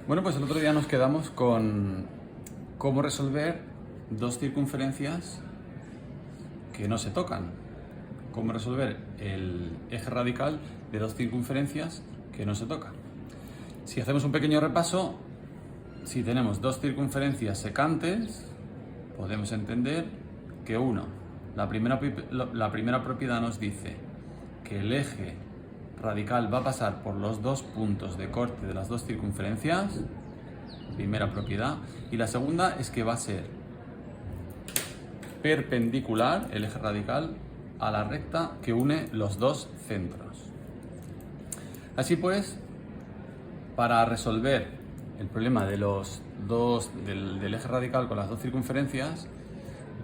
Bueno, pues el otro día nos quedamos con cómo resolver dos circunferencias que no se tocan. Cómo resolver el eje radical de dos circunferencias que no se tocan. Si hacemos un pequeño repaso, si tenemos dos circunferencias secantes, podemos entender que la primera propiedad nos dice que el eje radical va a pasar por los dos puntos de corte de las dos circunferencias, primera propiedad, y la segunda es que va a ser perpendicular el eje radical a la recta que une los dos centros. Así pues, para resolver el problema de del eje radical con las dos circunferencias,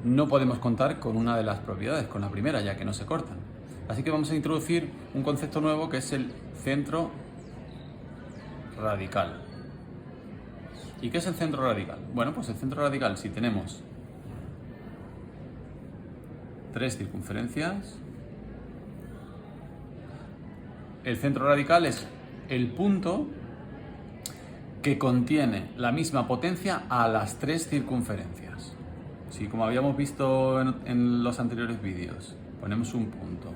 no podemos contar con una de las propiedades, con la primera, ya que no se cortan. Así que vamos a introducir un concepto nuevo que es el centro radical. ¿Y qué es el centro radical? Bueno, pues el centro radical, si tenemos tres circunferencias, el centro radical es el punto que contiene la misma potencia a las tres circunferencias. Si, como habíamos visto en los anteriores vídeos, ponemos un punto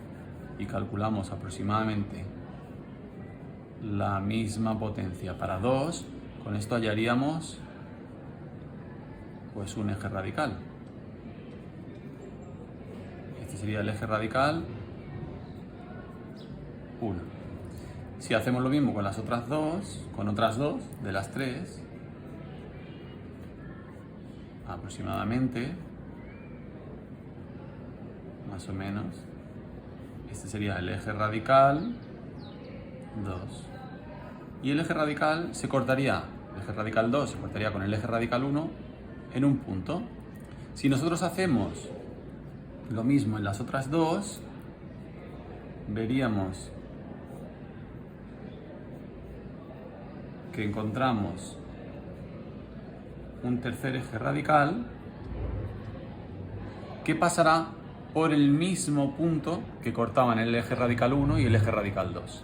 y calculamos aproximadamente la misma potencia para dos, con esto hallaríamos pues un eje radical. Este sería el eje radical 1. Si hacemos lo mismo con las otras dos, de las tres, aproximadamente, más o menos, este sería el eje radical 2. Y el eje radical el eje radical 2 se cortaría con el eje radical 1 en un punto. Si nosotros hacemos lo mismo en las otras dos, veríamos que encontramos un tercer eje radical que pasará por el mismo punto que cortaban el eje radical 1 y el eje radical 2.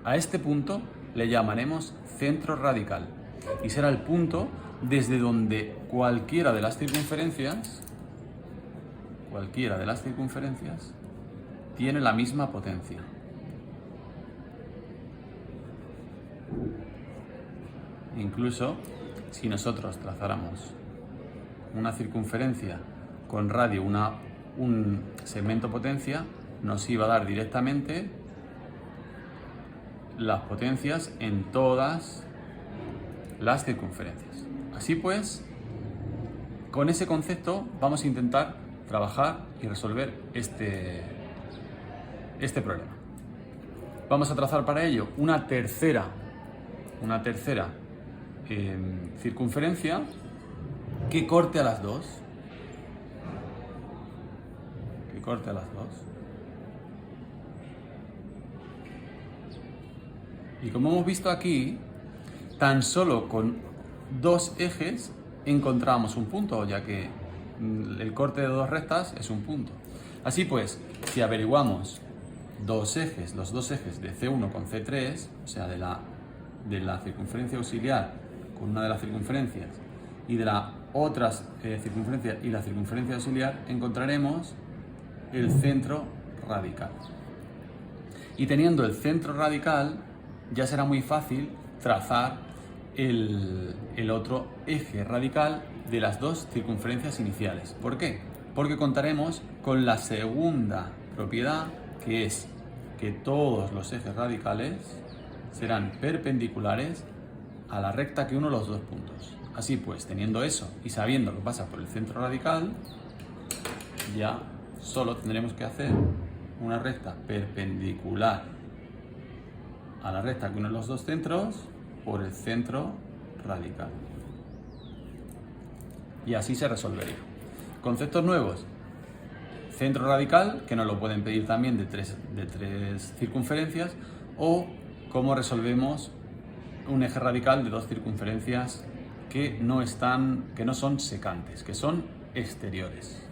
A este punto le llamaremos centro radical y será el punto desde donde cualquiera de las circunferencias tiene la misma potencia. Incluso si nosotros trazáramos una circunferencia con radio, un segmento potencia, nos iba a dar directamente las potencias en todas las circunferencias. Así pues, con ese concepto vamos a intentar trabajar y resolver este problema. Vamos a trazar para ello una tercera circunferencia que corte a las dos. Y como hemos visto aquí, tan solo con dos ejes encontramos un punto, ya que el corte de dos rectas es un punto. Así pues, si averiguamos los dos ejes de C1 con C3, o sea, de la circunferencia auxiliar con una de las circunferencias y de la otra circunferencia y la circunferencia auxiliar, encontraremos el centro radical. Y teniendo el centro radical, ya será muy fácil trazar el otro eje radical de las dos circunferencias iniciales. ¿Por qué? Porque contaremos con la segunda propiedad, que es que todos los ejes radicales serán perpendiculares a la recta que une los dos puntos. Así pues, teniendo eso y sabiendo que pasa por el centro radical, ya solo tendremos que hacer una recta perpendicular a la recta que une los dos centros por el centro radical. Y así se resolvería. Conceptos nuevos. Centro radical, que nos lo pueden pedir también de tres circunferencias, o cómo resolvemos un eje radical de dos circunferencias que no son secantes, que son exteriores.